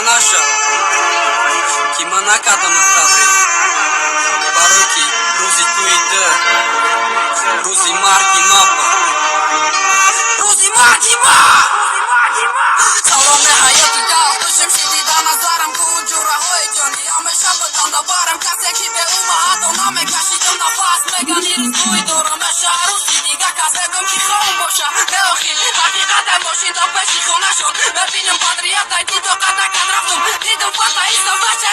наша, кимана кадама таври, бароки, рузи туите, рузи марки нопа, рузи марки ма! Саломе hayati dal, tushim shidi da nazaram kujura hoyjoni, ame shabadan da baram kase ki be uma hato name kashidam nafas mega nirus kuidora mesha arusi diga kase gum ki khom bosha neochi haqiqatan boshin da peshi khonashon bebinam padriyat ay dido qata kan raftum didum fata isa vacha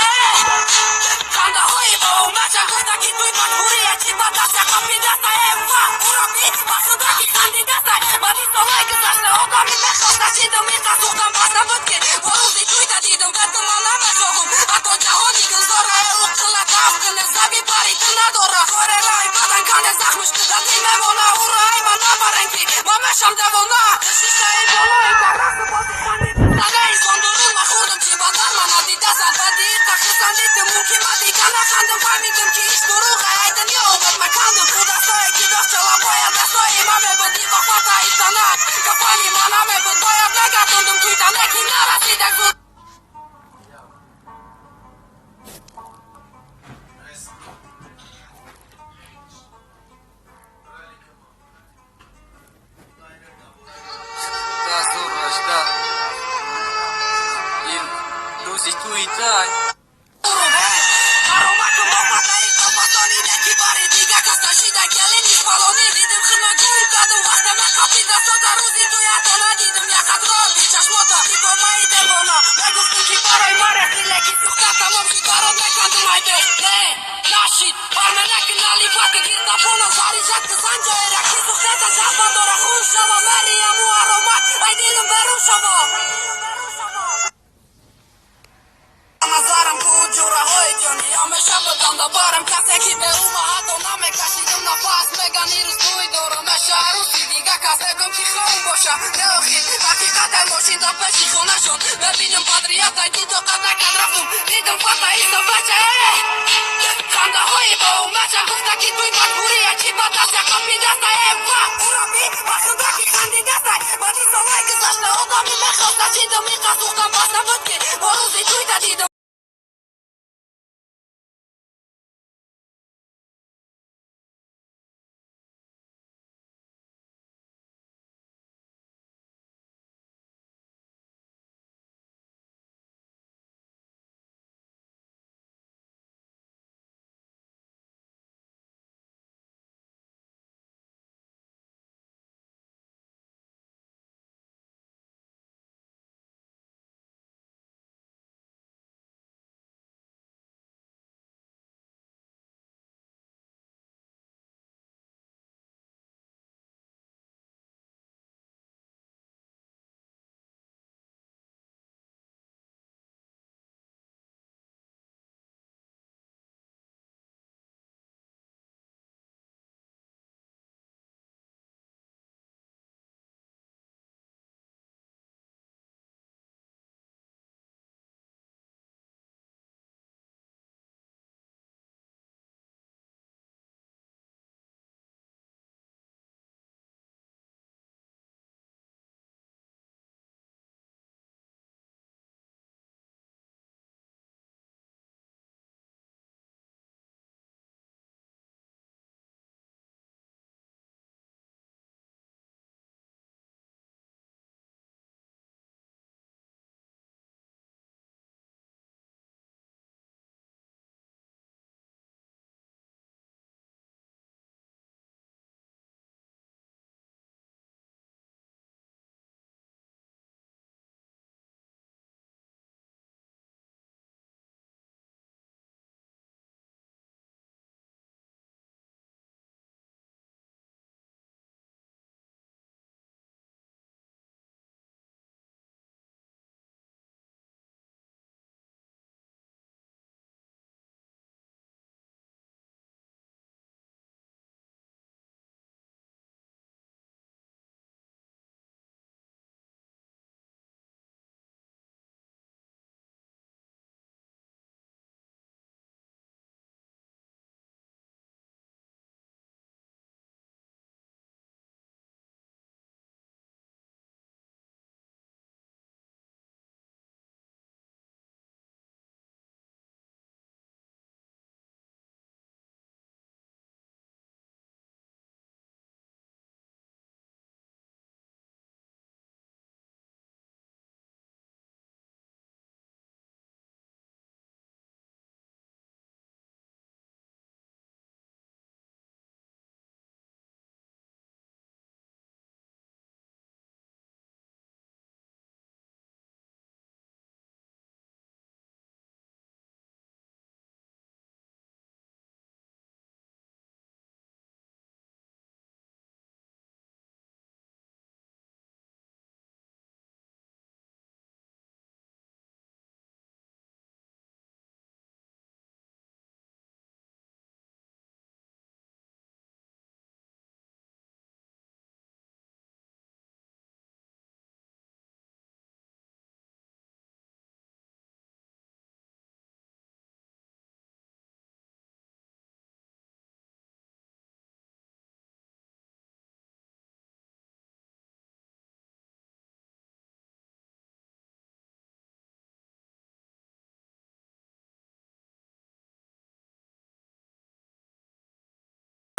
khanda hoy bo macha gufta ki tu majburiya chi bata se kapidasa eva urabi makhda ki kandidasa badi so like zasna ogami mekhasta chidum ita suqam basa butke boruzi tuita didum betum alama khogum ato jahoni gulzora uqla tafkin zabi bari tnadora khore rai badan kane zakhmush dadi memona urai mana barenki mamesham devona shisha e bolo e barasu bodi khandi Tagay sondurun ma khudum chi badan mana didasa badi ta khsandit mumkin madi kana khandum famidum ki ish duruga aydan yawmat makandum khuda soy ki doshchala boya da soy imame bodi bafata istana kafani maname bod boya nagatundum tuita neki narasida gud Da zor da il ruzi tuita Nazaram kujura hoyjoni, ame shabadan da baram kase ki be uma hato name kashidum nafas mega nirus kuidora mesha arusi diga kase gum ki khom bosha neochi haqiqatan boshin da peshi khonashon bebinam padriyat ay dido qata kan raftum didum fata isa vacha khanda hoy bo macha gufta ki tu majburiya chi bata se kapidasa eva urabi makhda ki kandidasa badi so like zasna ogami mekhasta chidum ita suqam basa butke boruzi tuita didum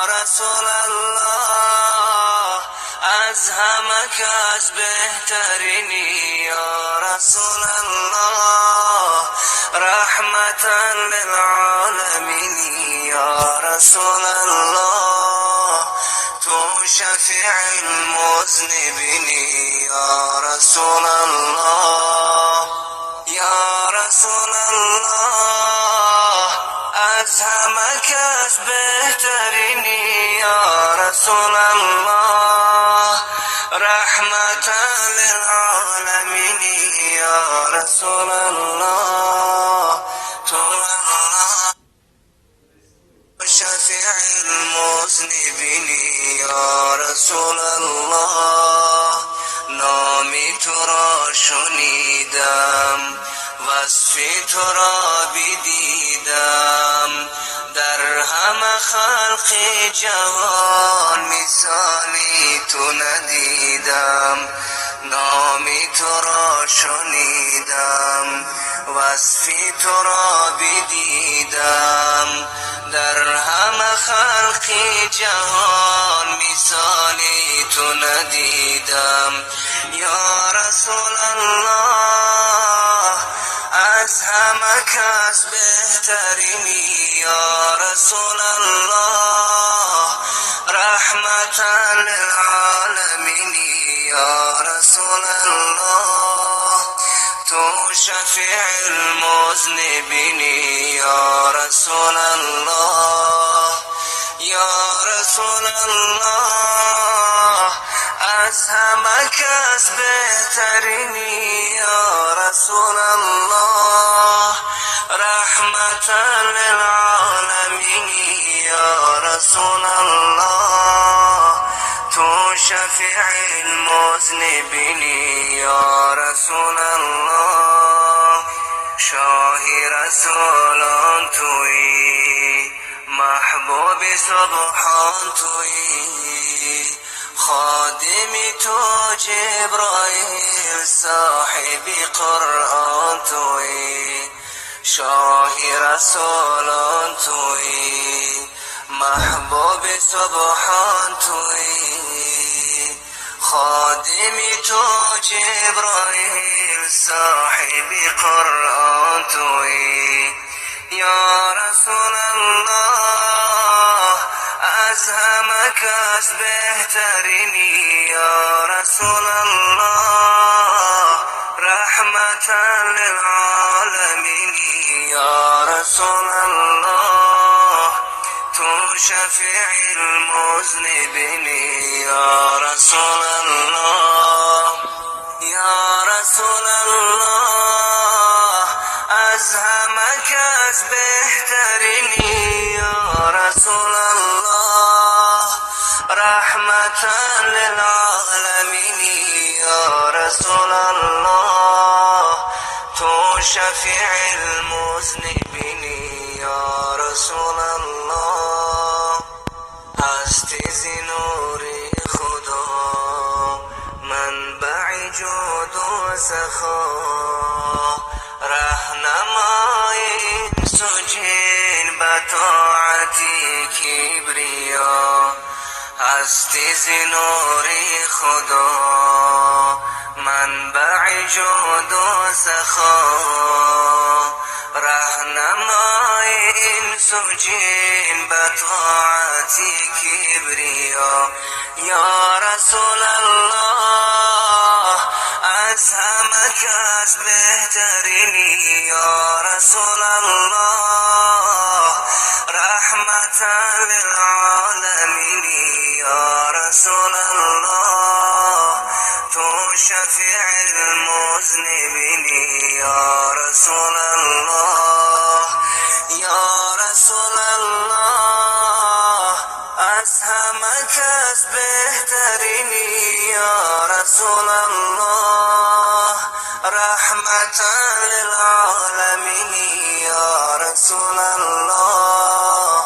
رسول الله از همه کس بهترینی یا رسول الله رحمتا للعالمین یا رسول الله تو شفیع المذنبین یا رسول الله یا رسول الله از همه کس بهترینی یا رسول الله رحمتا للعالمین یا رسول الله تو شفیع المذنبین یا رسول الله نامی تو را شنیدم وصفی تو را بدیدم در همه خلق جوان مثالی تو ندیدم نامی تو را شنیدم وصفی تو را بدیدم در همه خلق جهان مثالی تو ندیدم یا رسول الله از همه کس بهترینی یا رسول الله رحمتا للعالمین یا رسول الله تو شفیع المذنبین یا رسول الله یا رسول الله از همه کس بهترینی یا رسول الله رحمتا للعالمین یا رسول الله تو شفیع المذنبین یا رسول الله شاهی رسولان تویی محبوب سبحان تویی خادم تو جبرائیل صاحب قرآن تویی شاهی رسولان تویی محبوب سبحان تویی خادم تو جبرائیل صاحب قرآن تویی یا رسول الله از همه کس بهترینی یا رسول الله رحمتا للعالمین یا رسول الله تو شفیع المذنبین یا رسول الله یا رسول الله از همه کس بهترینی یا رسول الله رحمتا للعالمین یا رسول الله تو شفیع المذنبین یا رسول الله هستی زنور خدا منبع جود و سخا رهنمای انس و جن به طاعتی کبریا هستی زنور خدا منبع جود و سخا رهنمای انس و جن به طاعتی کبریا یا رسول الله از همه کس بهترینی یا رسول الله رحمتا للعالمین یا رسول الله تو شفیع المذنبین یا رسول الله یا رسول الله از همه کس بهترینی یا رسول الله رحمتا للعالمین یا رسول الله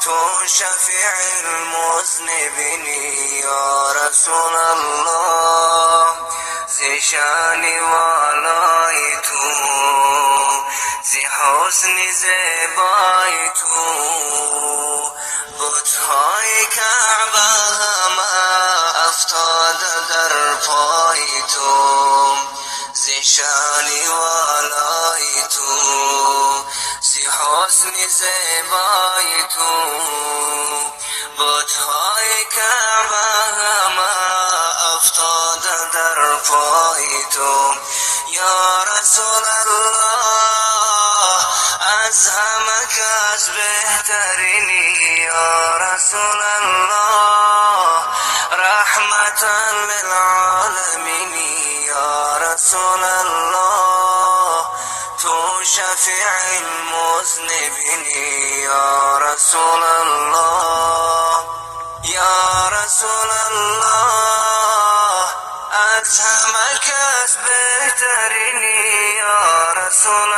تو شفیع المذنبین یا رسول الله زشان والای تو زی حسن زیبای تو بت‌های کعبه همه افتاده در پای تو، زی شانی والای تو، زی حسن زیبای تو. بت‌های کعبه همه افتاده در پای تو، یا رسول الله از همه کس بهترینی، یا رسول الله رحمتا للعالمین، یا رسول الله تو شفیع المذنبین، یا رسول الله، یا رسول الله از همه کس بهترینی، یا رسول